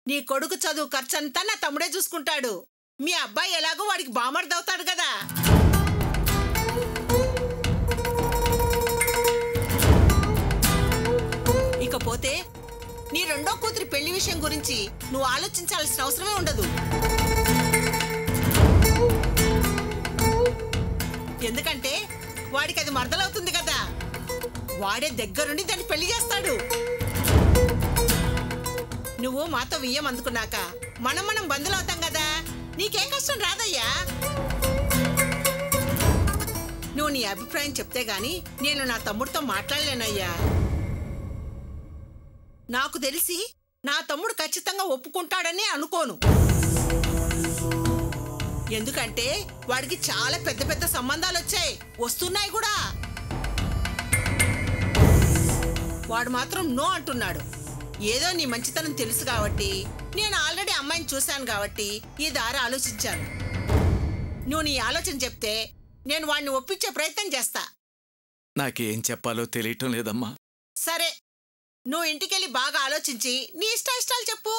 నీ కొడుకు చదువు ఖర్చంతా నా తమ్ముడే చూసుకుంటాడు. మీ అబ్బాయి ఎలాగో వాడికి బామర్దవుతాడు కదా. ఇకపోతే నీ రెండో కూతురి పెళ్లి విషయం గురించి నువ్వు ఆలోచించాల్సిన అవసరమే ఉండదు. ఎందుకంటే వాడికి అది మరదలవుతుంది కదా. వాడే దగ్గరుండి దాన్ని పెళ్లి చేస్తాడు. నువ్వు మాతో వియ్యం అందుకున్నాక మనం బంధువులవుతాం కదా. నీకేం కష్టం రాదయ్యా. నువ్వు నీ అభిప్రాయం చెప్తే గాని నేను నా తమ్ముడితో మాట్లాడలేనయ్యా. నాకు తెలిసి నా తమ్ముడు ఖచ్చితంగా ఒప్పుకుంటాడని అనుకోను. ఎందుకంటే వాడికి చాలా పెద్ద పెద్ద సంబంధాలు వచ్చాయి, వస్తున్నాయి కూడా. వాడు మాత్రం నో అంటున్నాడు. ఏదో నీ మంచితనం తెలుసు కాబట్టి, నేను ఆల్రెడీ అమ్మాయిని చూశాను కాబట్టి ఈ దారి ఆలోచించాను. నువ్వు నీ ఆలోచన చెప్తే నేను వాడిని ఒప్పించే ప్రయత్నం చేస్తా. నాకేం చెప్పాలో తెలియటం లేదమ్మా. సరే, నువ్వు ఇంటికెళ్ళి బాగా ఆలోచించి నీ ఇష్టాలు చెప్పు.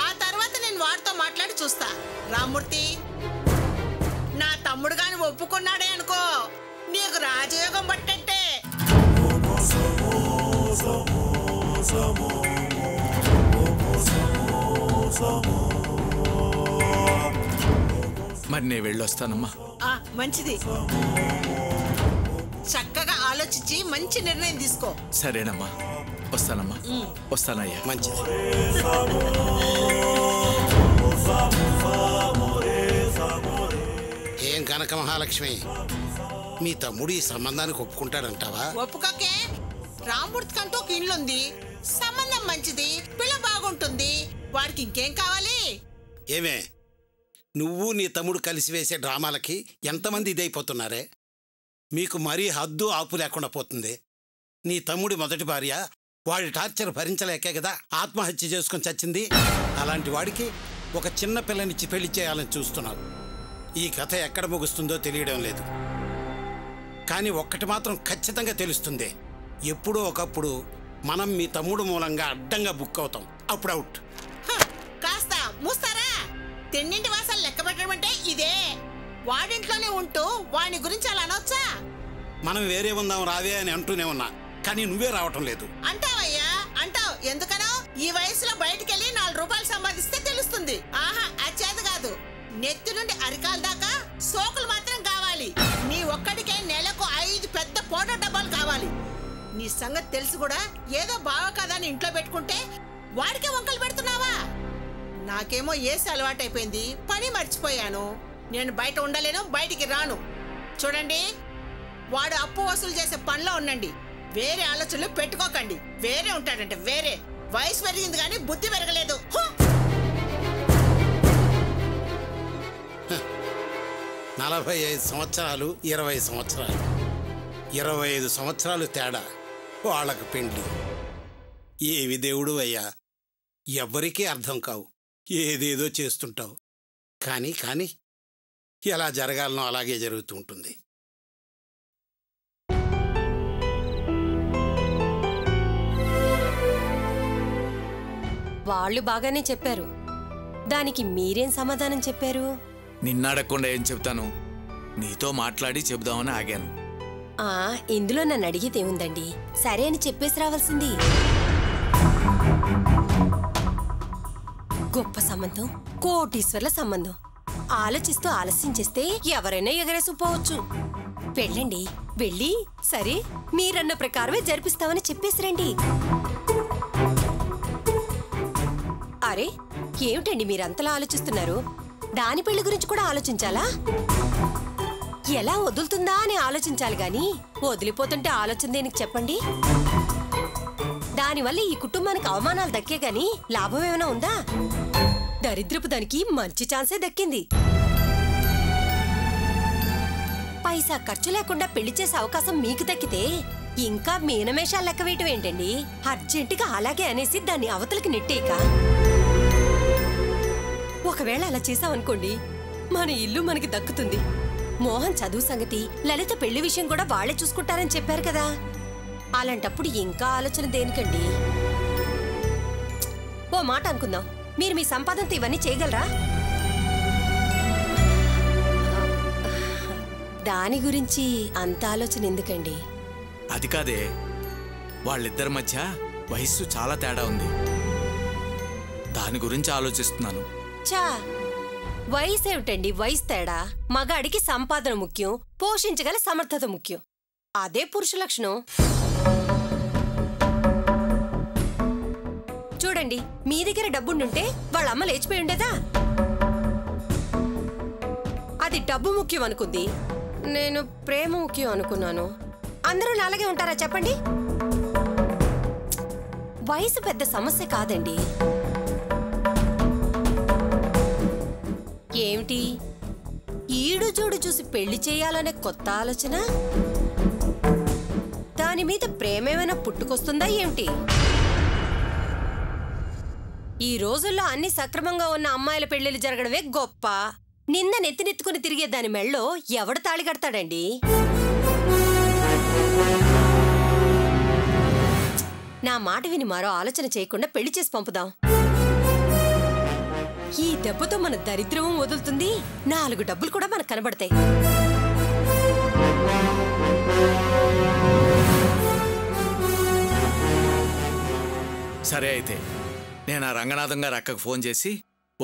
ఆ తర్వాత నేను వాడితో మాట్లాడి చూస్తా. రామ్మూర్తి, నా తమ్ముడు గాని ఒప్పుకున్నాడే అనుకో, నీకు రాజయోగం పట్టంటే. మరి నేను వెళ్ళొస్తానమ్మా. మంచిది. చక్కగా ఆలోచించి మంచి నిర్ణయం తీసుకో. సరేనమ్మా, వస్తానమ్మా. వస్తానయ్యా. మంచిది. ఏం కనక మహాలక్ష్మి, మీ తమ్ముడు ఈ సంబంధానికి ఒప్పుకుంటాడంటావా? ఒప్పుకోకే. రామ్మూర్తి కంటూ ఒక ఇల్లుంది, సంబంధం మంచిది, పిల్ల బాగుంటుంది. వాడికి ఇంకేం కావాలి? ఏమే, నువ్వు నీ తమ్ముడు కలిసి వేసే డ్రామాలకి ఎంతమంది ఇదైపోతున్నారే. మీకు మరీ హద్దు ఆపు లేకుండా పోతుంది. నీ తమ్ముడి మొదటి భార్య వాడి టార్చర్ భరించలేకే కదా ఆత్మహత్య చేసుకుని చచ్చింది. అలాంటి వాడికి ఒక చిన్న పిల్లనిచ్చి పెళ్లి చేయాలని చూస్తున్నావు. ఈ కథ ఎక్కడ ముగుస్తుందో తెలియడం లేదు. కానీ ఒక్కటి మాత్రం ఖచ్చితంగా తెలుస్తుంది, ఎప్పుడో ఒకప్పుడు మనం మీ తమ్ముడు మూలంగా అడ్డంగా బుక్ అవుతాం. అప్పుడు అవుట్. కాస్త మూస్తారా? తెన్నింటి వాసాలు లెక్క పెట్టడం అంటే ఇదే. వాడింట్లోనే ఉంటూ వాడి గురించి అలా అనొచ్చా? మనం వేరే ఉందాం రావే అని అంటూనే ఉన్నా, కానీ నువ్వే రావటం లేదు. అంటావయ్యా, అంటావు. ఎందుకనో ఈ వయసులో బయటికెళ్ళి 4 రూపాయలు సంపాదిస్తే తెలుస్తుంది. ఆహా, అచ్చేది కాదు. నెత్తి నుండి అరికాల దాకా సోకులు మాత్రం కావాలి. నీ ఒక్కడికే నెలకు 5 పెద్ద ఫోటో డబ్బాలు కావాలి. నీ సంగతి తెలుసు కూడా ఏదో బావ కదా అని ఇంట్లో పెట్టుకుంటే వాడికే వంకలు పెడుతున్నావా? నాకేమో ఏసి అలవాటైపోయింది, పని మర్చిపోయాను. నేను బయట ఉండలేను, బయటికి రాను. చూడండి, వాడు అప్పు వసూలు చేసే పనిలో ఉండండి. వేరే ఆలోచనలు పెట్టుకోకండి. వేరే ఉంటాడంటే వేరే. వయసు పెరిగింది కానీ బుద్ధి పెరగలేదు. 45 సంవత్సరాలు 20 సంవత్సరాలు 25 సంవత్సరాలు తేడా వాళ్ళకు పెండ్లి. ఏవి దేవుడు అయ్యా, ఎవ్వరికీ అర్థం కావు. ఏదేదో చేస్తుంటావు. కానీ ఎలా జరగాలనో అలాగే జరుగుతూ ఉంటుంది. వాళ్ళు బాగానే చెప్పారు, దానికి మీరేం సమాధానం చెప్పారు? నిన్నడకుండా ఏం చెప్తాను, నీతో మాట్లాడి చెబుదామని ఆగాను. ఇందులో నన్ను అడిగితే ఉందండి, సరే అని చెప్పేసి రావాల్సింది. గొప్ప సంబంధం, కోటీశ్వర్ల సంబంధం. ఆలోచిస్తూ ఆలస్యం చేస్తే ఎవరైనా ఎగరేసిపోవచ్చు. వెళ్ళండి, వెళ్ళి సరే మీరన్న ప్రకారమే జరిపిస్తామని చెప్పేసి రండి. అరే ఏమిటండి మీరంతలా ఆలోచిస్తున్నారు? దాని పెళ్లి గురించి కూడా ఆలోచించాలా? ఎలా వదులుతుందా అని ఆలోచించాలి గాని వదిలిపోతుంటే ఆలోచన దేనికి చెప్పండి? దానివల్ల ఈ కుటుంబానికి అవమానాలు దక్కే గాని లాభం ఏమైనా ఉందా? దరిద్రపు దానికి మంచి ఛాన్సే దక్కింది. పైసా ఖర్చు లేకుండా పెళ్లి చేసే అవకాశం మీకు దక్కితే ఇంకా మీనమేషాలు లెక్క వేయటం ఏంటండి? అర్జెంటుగా అలాగే అనేసి దాన్ని అవతలకి నెట్టేక. ఒకవేళ అలా చేసామనుకోండి, మన ఇల్లు మనకి దక్కుతుంది. మోహన్ చదువు సంగతి, లలిత పెళ్లి విషయం కూడా వాళ్లే చూసుకుంటారని చెప్పారు కదా. అలాంటప్పుడు ఇంకా ఆలోచన దేనికండి? మాట అనుకుందాం, మీరు మీ సంపాదనతో ఇవన్నీ చేయగలరా? దాని గురించి అంత ఆలోచన ఎందుకండి? అది కాదే, వాళ్ళిద్దరి మధ్య వయస్సు చాలా తేడా ఉంది, దాని గురించి ఆలోచిస్తున్నాను. చా, వయసు ఏమిటండి వయసు తేడా? మగాడికి సంపాదన ముఖ్యం, పోషించగల సమర్థత ముఖ్యం. అదే పురుష లక్షణం. చూడండి, మీ దగ్గర డబ్బుండుంటే వాళ్ళ అమ్మ లేచిపోయి ఉండేదా? అది డబ్బు ముఖ్యం అనుకుంది, నేను ప్రేమ ముఖ్యం అనుకున్నాను. అందరూ అలాగే ఉంటారా చెప్పండి? వయసు పెద్ద సమస్య కాదండి. ఏమిటి ఈడు జోడు చూసి పెళ్లి చేయాలనే కొత్త ఆలోచన? దాని మీద ప్రేమేమైనా పుట్టుకొస్తుందా ఏమిటి? ఈ రోజుల్లో అన్ని సక్రమంగా ఉన్న అమ్మాయిల పెళ్లిళ్ళు జరగడమే గొప్ప. నింద నెత్తినెత్తుకుని తిరిగే దాని మెళ్ళో ఎవడు తాళి కడతాడండి? నా మాట విని మరో ఆలోచన చేయకుండా పెళ్లి చేసి పంపుదాం. ఈ దెబ్బతో మన దరిద్రము వదులుతుంది, 4 డబ్బులు కూడా మనకు కనబడతాయి. సరే అయితే నేను ఆ రంగనాథం గారు అక్కకు ఫోన్ చేసి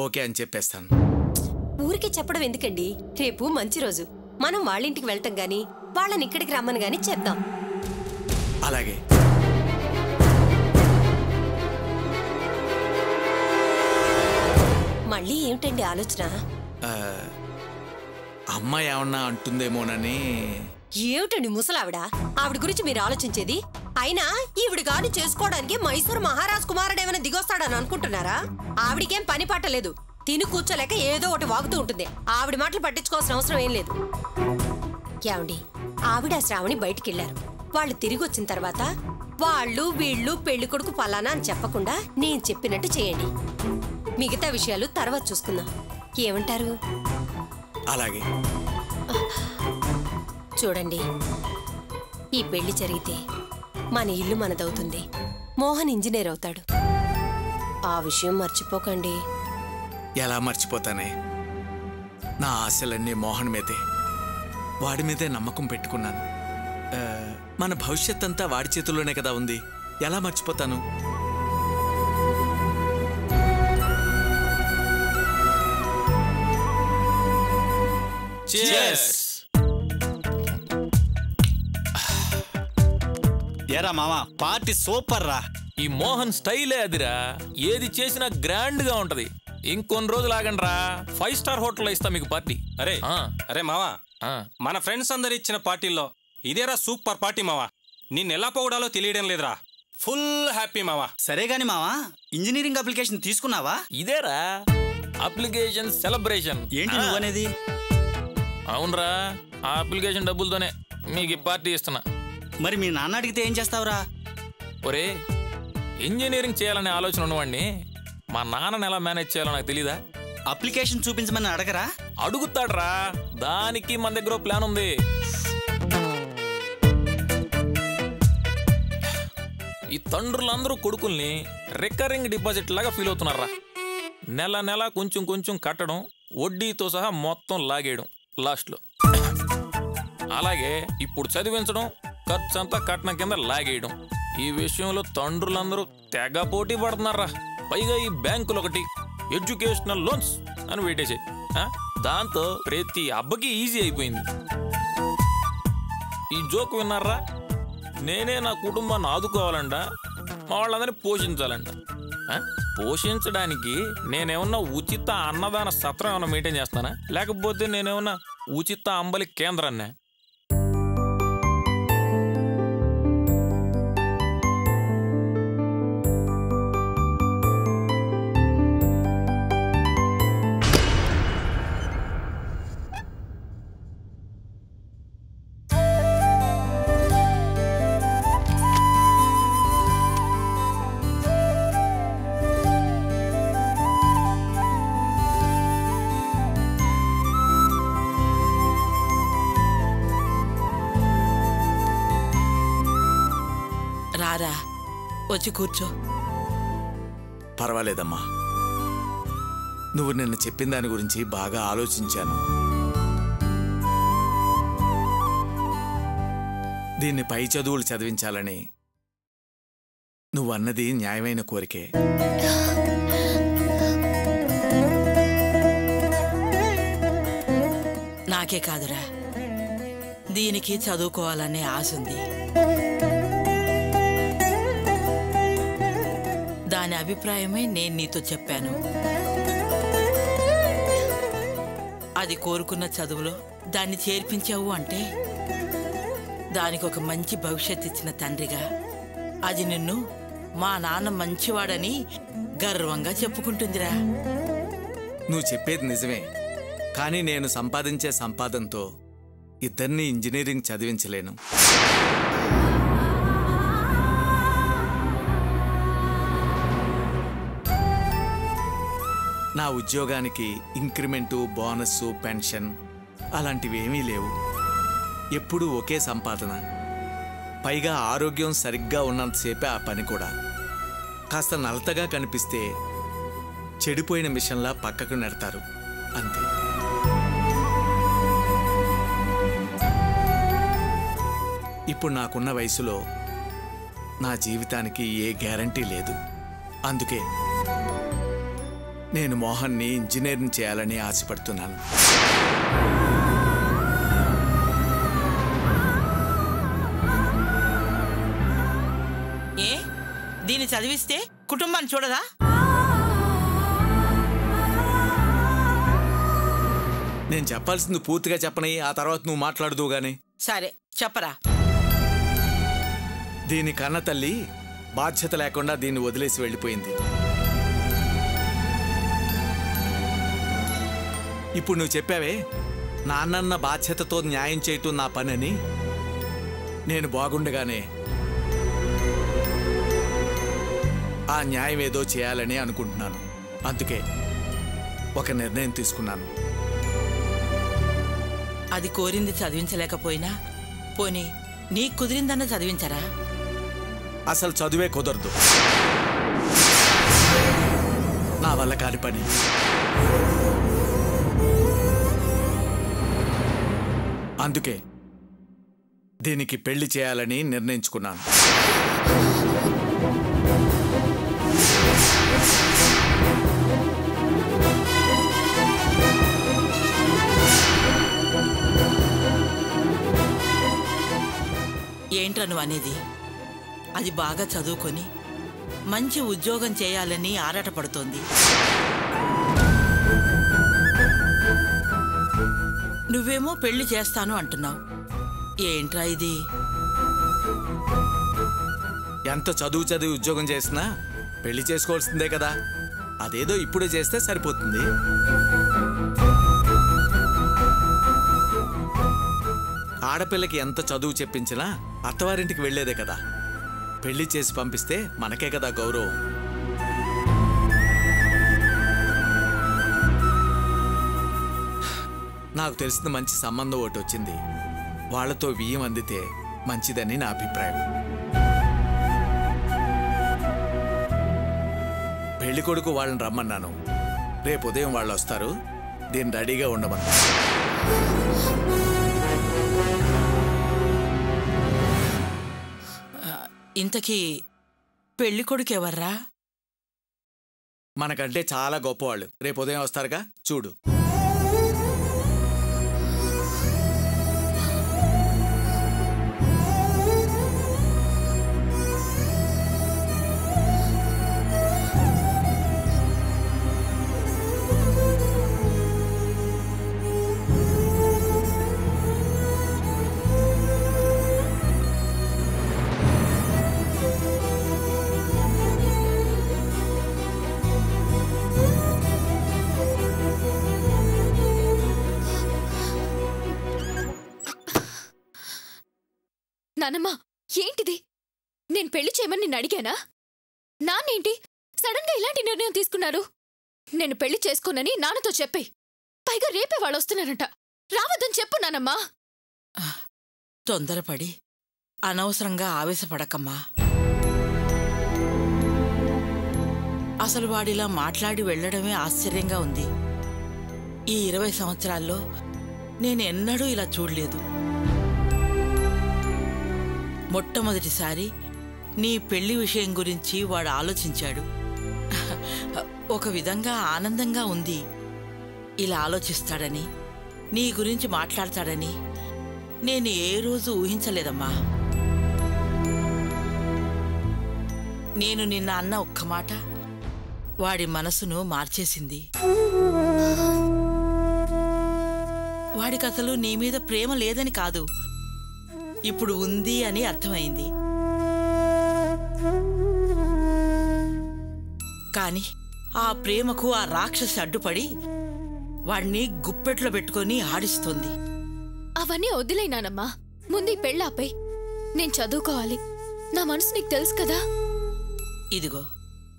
ఓకే అని చెప్పేస్తాను. ఊరికే చెప్పడం ఎందుకండి? రేపు మంచి రోజు, మనం వాళ్ళింటికి వెళ్తాం గాని వాళ్ళని ఇక్కడికి రమ్మని గాని చెప్దాం. అలాగే. మళ్ళీ ఏమిటండి ఆలోచన? అమ్మాయి ఏమన్నా అంటుందేమోనని. ఏమిటండి ముసలావిడ? ఆవిడ గురించి మీరు ఆలోచించేది? అయినా ఈవిడ గాని చేసుకోవడానికి మైసూరు మహారాజ్ కుమారుడేమైనా దిగొస్తాడని అనుకుంటున్నారా? ఆవిడికేం పని పట్టలేదు, తిని కూర్చోలేక ఏదో ఒకటి వాగుతూ ఉంటుంది. ఆవిడ మాటలు పట్టించుకోవాల్సిన అవసరం ఏం లేదు. ఏమండి, ఆవిడ శ్రావణి బయటికెళ్లారు. వాళ్ళు తిరిగి వచ్చిన తర్వాత వాళ్ళు వీళ్ళు పెళ్లి కొడుకు పలానా అని చెప్పకుండా నేను చెప్పినట్టు చేయండి. మిగతా విషయాలు తర్వాత చూసుకుందాం. ఏమంటారు? అలాగే. చూడండి, ఈ పెళ్లి జరిగితే మన ఇల్లు మనదవుతుంది, మోహన్ ఇంజనీర్ అవుతాడు. ఆ విషయం మర్చిపోకండి. ఎలా మర్చిపోతానే? నా ఆశలన్నీ మోహన్ మీదే, వాడి మీదే నమ్మకం పెట్టుకున్నాను. మన భవిష్యత్ అంతా వాడి చేతుల్లోనే కదా ఉంది, ఎలా మర్చిపోతాను? ఏరా మామా, పార్టీ సూపర్ రా. ఈ మోహన్ స్టైలే అదిరా, ఏది చేసినా గ్రాండ్ గా ఉంటది. ఇంకొన్ని రోజులు ఆగండి రా, 5 స్టార్ హోటల్లో ఇస్తా మీకు పార్టీ. అరే మావా, మన ఫ్రెండ్స్ అందరు ఇచ్చిన పార్టీల్లో ఇదేరా సూపర్ పార్టీ మావా. నిన్నెలా పోవడాలో తెలియడం లేదురా, ఫుల్ హ్యాపీ మావా. సరే గాని మావా, ఇంజనీరింగ్ అప్లికేషన్ తీసుకున్నావా? ఇదేరా అప్లికేషన్ సెలబ్రేషన్. ఏంటి నువ్వనేది? అవునరా, ఆ అప్లికేషన్ డబ్బులతోనే మీకు ఈ పార్టీ ఇస్తున్నా. మరి మీ నాన్న అడిగితే ఏం చేస్తావురా? ఒరే, ఇంజనీరింగ్ చేయాలనే ఆలోచన ఉన్నవాడిని మా నాన్నని ఎలా మేనేజ్ చేయాలో నాకు తెలీదా? అప్లికేషన్ చూపించమని అడగరా? అడుగుతాడ్రా, దానికి మన దగ్గర ప్లాన్ ఉంది. ఈ తండ్రులందరూ కొడుకుల్ని రికరింగ్ డిపాజిట్ లాగా ఫీల్ అవుతున్నారా. నెల నెల కొంచెం కొంచెం కట్టడం, వడ్డీతో సహా మొత్తం లాగేయడం లాస్ట్లో. అలాగే ఇప్పుడు చదివించడం, ఖర్చంతా కట్నం కింద లాగేయడం. ఈ విషయంలో తండ్రులందరూ తెగ పోటీ పడుతున్నారా. పైగా ఈ బ్యాంకులు ఒకటి ఎడ్యుకేషనల్ లోన్స్ అని పెట్టేసాయి. దాంతో ప్రతి అబ్బకి ఈజీ అయిపోయింది. ఈ జోక్ విన్నారా? నేనే నా కుటుంబాన్ని ఆదుకోవాలంట, మా వాళ్ళందరినీ పోషించాలంట. పోషించడానికి నేనేమన్నా ఉచిత అన్నదాన సత్రం ఏమన్నా మెయింటైన్ చేస్తానా, లేకపోతే నేనేమన్నా ఉచిత అంబలి కేంద్రాన్నే? రారా, వచ్చి కూర్చో. పర్వాలేదమ్మా. నువ్వు నిన్న చెప్పిన దాని గురించి బాగా ఆలోచించాను. దీన్ని పై చదువులు చదివించాలని నువ్వన్నది న్యాయమైన కోరికే. నాకే కాదురా, దీనికి చదువుకోవాలనే ఆశ ఉంది. దాని అభిప్రాయమే నేను నీతో చెప్పాను. అది కోరుకున్న చదువులో దాన్ని చేర్పించావు అంటే దానికి ఒక మంచి భవిష్యత్తు ఇచ్చిన తండ్రిగా అది నిన్ను మా నాన్న మంచివాడని గర్వంగా చెప్పుకుంటుందిరా. నువ్వు చెప్పేది నిజమే, కానీ నేను సంపాదించే సంపాదనతో ఇద్దరిని ఇంజనీరింగ్ చదివించలేను. నా ఉద్యోగానికి ఇంక్రిమెంటు, బోనస్సు, పెన్షన్ అలాంటివి ఏమీ లేవు. ఎప్పుడూ ఒకే సంపాదన. పైగా ఆరోగ్యం సరిగ్గా ఉన్నంతసేపే ఆ పని కూడా. కాస్త నలతగా కనిపిస్తే చెడిపోయిన మిషన్లా పక్కకు నెడతారు, అంతే. ఇప్పుడు నాకున్న వయసులో నా జీవితానికి ఏ గ్యారంటీ లేదు. అందుకే నేను మోహన్ని ఇంజనీరింగ్ చేయాలని ఆశపడుతున్నాను. ఏ దీన్ని చదివిస్తే కుటుంబాన్ని చూడదా? నేను చెప్పాల్సింది పూర్తిగా చెప్పని, ఆ తర్వాత నువ్వు మాట్లాడదు గాని. సరే చెప్పరా. దీని కన్న తల్లి బాధ్యత లేకుండా దీన్ని వదిలేసి వెళ్ళిపోయింది. ఇప్పుడు నువ్వు చెప్పావే, నాన్నన్న బాధ్యతతో న్యాయం చేయటం నా పనని. నేను బాగుండగానే ఆ న్యాయం ఏదో చేయాలని అనుకుంటున్నాను. అందుకే ఒక నిర్ణయం తీసుకున్నాను. అది కోరింది చదివించలేకపోయినా పోనీ నీకు కుదిరిందన్న చదివించరా? అసలు చదువే కుదరదు, నా వల్ల కాని పని. అందుకే దీనికి పెళ్లి చేయాలని నిర్ణయించుకున్నాను. ఏంట్రా నువ్వు అనేది? అది బాగా చదువుకొని మంచి ఉద్యోగం చేయాలని ఆరాటపడుతోంది. నువ్వేమో పెళ్లి చేస్తాను అంటున్నావు. ఏంట్రా ఇది? ఎంత చదివి ఉద్యోగం చేసినా పెళ్లి చేసుకోవాల్సిందే కదా. అదేదో ఇప్పుడే చేస్తే సరిపోతుంది. ఆడపిల్లకి ఎంత చదువు చెప్పించినా అత్తవారింటికి వెళ్లేదే కదా. పెళ్లి చేసి పంపిస్తే మనకే కదా గౌరవం. నాకు తెలిసిన మంచి సంబంధం ఒకటి వచ్చింది. వాళ్లతో బియ్యం అందితే మంచిదని నా అభిప్రాయం. పెళ్లి కొడుకు వాళ్ళని రమ్మన్నాను. రేపు ఉదయం వాళ్ళు వస్తారు. దీన్ని రెడీగా ఉండమన్నా. ఇంతకీ పెళ్లి కొడుకు ఎవర్రా? మనకంటే చాలా గొప్పవాళ్ళు. రేపు ఉదయం వస్తారుగా, చూడు. నానమ్మా, ఏంటిది? నేను పెళ్లి చేయమని నిన్ను అడిగానా? నాన్నేంటి సడన్ గా ఇలాంటి నిర్ణయం తీసుకున్నారు? నేను పెళ్లి చేసుకోనని నాన్నతో చెప్పే. పైగా రేపే వాళ్ళు వస్తున్నారంట. రావద్దని చెప్పు నానమ్మా. తొందరపడి అనవసరంగా ఆవేశపడకమ్మా. అసలు వాడిలా మాట్లాడి వెళ్ళడమే ఆశ్చర్యంగా ఉంది. ఈ 20 సంవత్సరాల్లో నేనెన్నడూ ఇలా చూడలేదు. మొట్టమొదటిసారి నీ పెళ్లి విషయం గురించి వాడు ఆలోచించాడు. ఒక విధంగా ఆనందంగా ఉంది. ఇలా ఆలోచిస్తాడని, నీ గురించి మాట్లాడతాడని నేను ఏ రోజు ఊహించలేదమ్మా. నేను నిన్న అన్న ఒక్క మాట వాడి మనసును మార్చేసింది. వాడికి అసలు నీ మీద ప్రేమ లేదని కాదు, ఇప్పుడు ఉంది అని అర్థమైంది. కాని ఆ ప్రేమకు ఆ రాక్షసి అడ్డుపడి వాడిని గుప్పెట్లో పెట్టుకొని ఆడిస్తోంది. అవన్నీ వదిలేనానమ్మా. ముందు ఈ పెళ్ళాపై నేను చదువుకోవాలి. నా మనసు నీకు తెలుసు కదా. ఇదిగో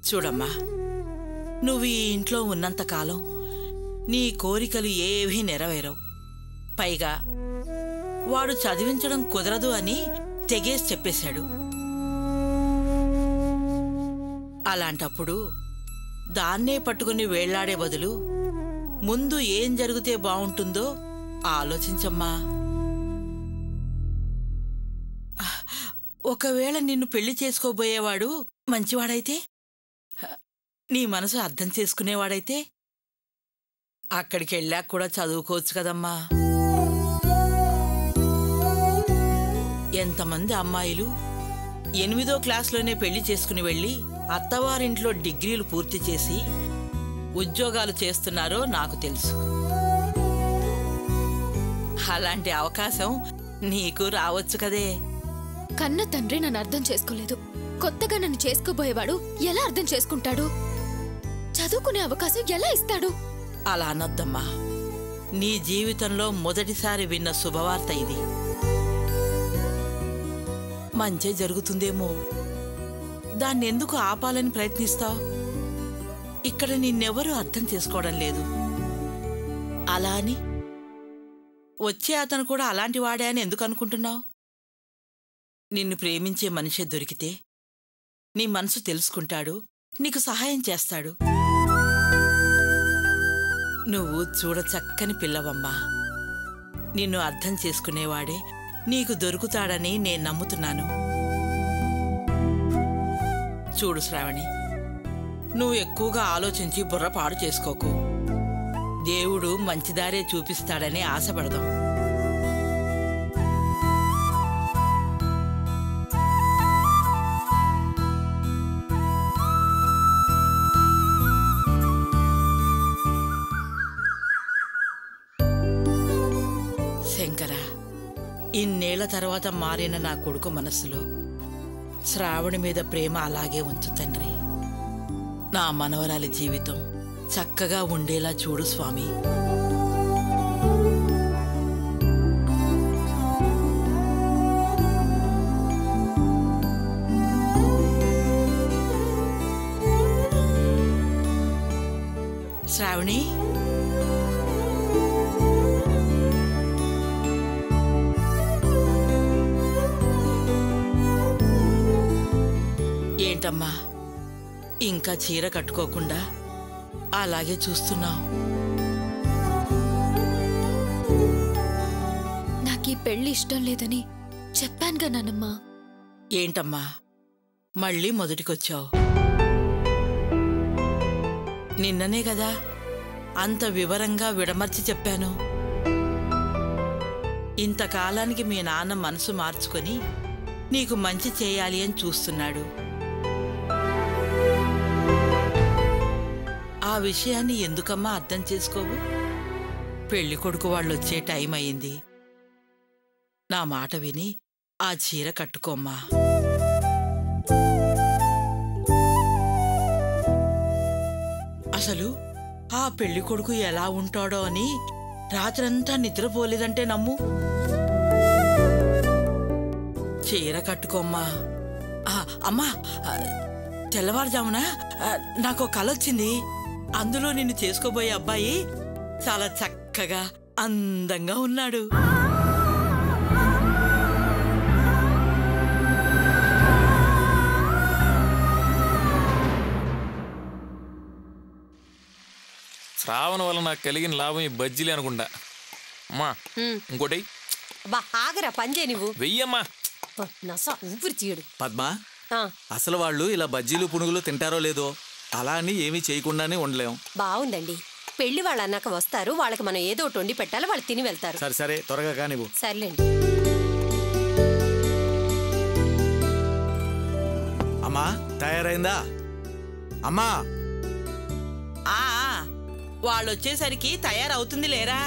చూడమ్మా, నువ్వు ఈ ఇంట్లో ఉన్నంతకాలం నీ కోరికలు ఏవీ నెరవేరవు. పైగా వాడు చదివించడం కుదరదు అని తెగేసి చెప్పేశాడు. అలాంటప్పుడు దాన్నే పట్టుకుని వేళ్లాడే బదులు ముందు ఏం జరిగితే బావుంటుందో ఆలోచించమ్మా. ఒకవేళ నిన్ను పెళ్లి చేసుకోబోయేవాడు మంచివాడైతే, నీ మనసు అర్థం చేసుకునేవాడైతే అక్కడికి వెళ్ళాక కూడా చదువుకోవచ్చు కదమ్మా. ఎంతమంది అమ్మాయిలు 8వ క్లాస్లోనే పెళ్లి చేసుకుని వెళ్ళి అత్తవారింట్లో డిగ్రీలు పూర్తి చేసి ఉద్యోగాలు చేస్తున్నారో నాకు తెలుసు. అలాంటి అవకాశం నీకు రావచ్చు కదే. కన్న తండ్రి నన్ను అర్థం చేసుకోలేదు. కొత్తగా నన్ను చేసుకోబోయేవాడు ఎలా అర్థం చేసుకుంటాడు? చదువుకునే అవకాశం ఎలా ఇస్తాడు? అలా అనొద్దమ్మా. నీ జీవితంలో మొదటిసారి విన్న శుభవార్త ఇది. మంచే జరుగుతుందేమో, దాన్నెందుకు ఆపాలని ప్రయత్నిస్తావు? ఇక్కడ నిన్నెవరూ అర్థం చేసుకోవడం లేదు. అలా అని వచ్చే అతను కూడా అలాంటి వాడే అని ఎందుకు అనుకుంటున్నావు? నిన్ను ప్రేమించే మనిషే దొరికితే నీ మనసు తెలుసుకుంటాడు, నీకు సహాయం చేస్తాడు. నువ్వు చూడ చక్కని పిల్లవమ్మా. నిన్ను అర్థం చేసుకునేవాడే నీకు దొరుకుతాడని నేను నమ్ముతున్నాను. చూడు శ్రావణి, నువ్వు ఎక్కువగా ఆలోచించి బుర్ర పాడు చేసుకోకు. దేవుడు మంచిదారే చూపిస్తాడని ఆశపడదాం. శంకర, ఇన్నేళ్ల తర్వాత మారిన నా కొడుకు మనస్సులో శ్రావణి మీద ప్రేమ అలాగే ఉంచు తండ్రి. నా మనవరాలి జీవితం చక్కగా ఉండేలా చూడు స్వామి. శ్రావణి, ఏంటమ్మా ఇంకా చీర కట్టుకోకుండా అలాగే చూస్తున్నావు? నాకీ పెళ్లి ఇష్టం లేదని చెప్పానుగా నానమ్మా. ఏంటమ్మా మళ్ళీ మొదటికొచ్చావు? నిన్ననే కదా అంత వివరంగా విడమర్చి చెప్పాను. ఇంతకాలానికి మీ నాన్న మనసు మార్చుకొని నీకు మంచి చేయాలి అని చూస్తున్నాడు. ఆ విషయాన్ని ఎందుకమ్మా అర్థం చేసుకోవు? పెళ్లి కొడుకు వాళ్ళొచ్చే టైం అయింది. నా మాట విని ఆ చీర కట్టుకోమ్మా. అసలు ఆ పెళ్లి కొడుకు ఎలా ఉంటాడో అని రాత్రంతా నిద్రపోలేదంటే నమ్ము. చీర కట్టుకోమ్మా. అమ్మా, తెల్లవారుజామున నాకు కల వచ్చింది. అందులో నిన్ను చేసుకోబోయే అబ్బాయి చాలా చక్కగా అందంగా ఉన్నాడు. శ్రావణ వల్ల నాకు కలిగిన లాభం ఈ బజ్జీలే అనుకుంటా. అమ్మా ఇంకోటి బా ఆగరా పంజే నువ్వు వెయ్యమ్మా. ఊపిరి తీయడు. పద్మా, అసలు వాళ్ళు ఇలా బజ్జీలు పునుగులు తింటారో లేదో, అలా అని ఏమీ చేయకుండానే ఉండలేం. బాగుందండి. పెళ్లి వాళ్ళు అన్నాక వస్తారు, వాళ్ళకి మనం ఏదో ఒకటి వండి పెట్టాలి, వాళ్ళు తిని వెళ్తారు. సరే సరే త్వరగా కానివ్వు. సర్లేండి. అమ్మా తయారైందా? అమ్మా వాళ్ళు వచ్చేసరికి తయారవుతుంది లేరా?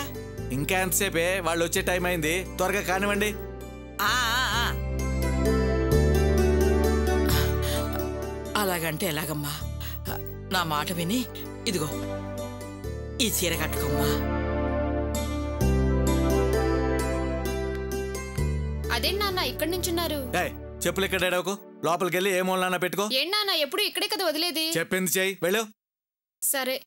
ఇంకా ఎంతసేపే, వాళ్ళు వచ్చే టైం అయింది, త్వరగా కానివ్వండి. అలాగంటే ఎలాగమ్మా? నా మాట విని ఇదిగో ఈ చీర కట్టుకోమ్మా. అదేం నాన్న ఇక్కడి నుంచున్నారు? చెప్పులు ఇక్కడ ఎడవకు, లోపలికి వెళ్ళి ఏ మూలనా పెట్టుకో. ఏంటి నాన్న ఎప్పుడు ఇక్కడే కదా వదిలేది? చెప్పింది చెయ్యి, వెళ్ళు. సరే.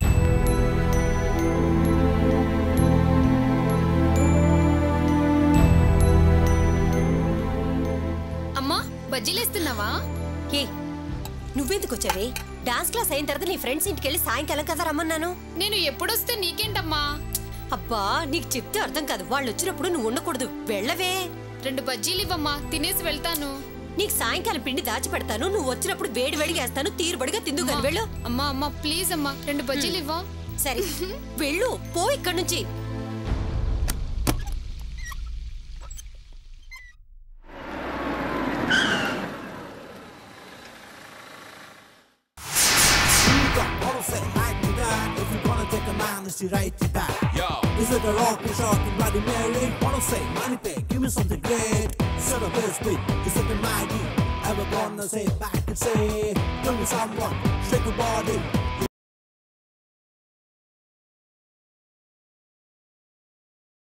అమ్మా బజ్జీలేస్తున్నావా? నువ్వెందుకు వచ్చావే? డాన్స్ క్లాస్ అయిన తర్వాత నీ ఫ్రెండ్స్ ఇంటికి వెళ్ళి సాయంకాలం కదా రమ్మన్నాను. నేను ఎప్పుడొస్తే నీకేంటమ్మా? అబ్బా నీకు చెప్తే అర్థం కాదు. వాళ్ళు వచ్చినప్పుడు నువ్వు ఉండకూడదు, వెళ్ళవే. 2 బజ్జీలు ఇవ్వమ్మా, తినేసి వెళ్తాను. నీకు సాయంకాలం పిండి దాచి పెడతాను, నువ్వు వచ్చినప్పుడు వేడి వేడిగేస్తాను, తీరుబడిగా తిందు కానీ వెళ్ళు. అమ్మా అమ్మా ప్లీజ్ అమ్మా 2 బజ్జీలు ఇవ్వ. సరే వెళ్ళు, పో ఇక్కడి నుంచి. Right back. Yo, is it a rock and shock and Bloody Mary? Wanna say money pay, give me something great. Set up a split, is it the mighty? Ever gonna say back and say, tell me someone, shake your body.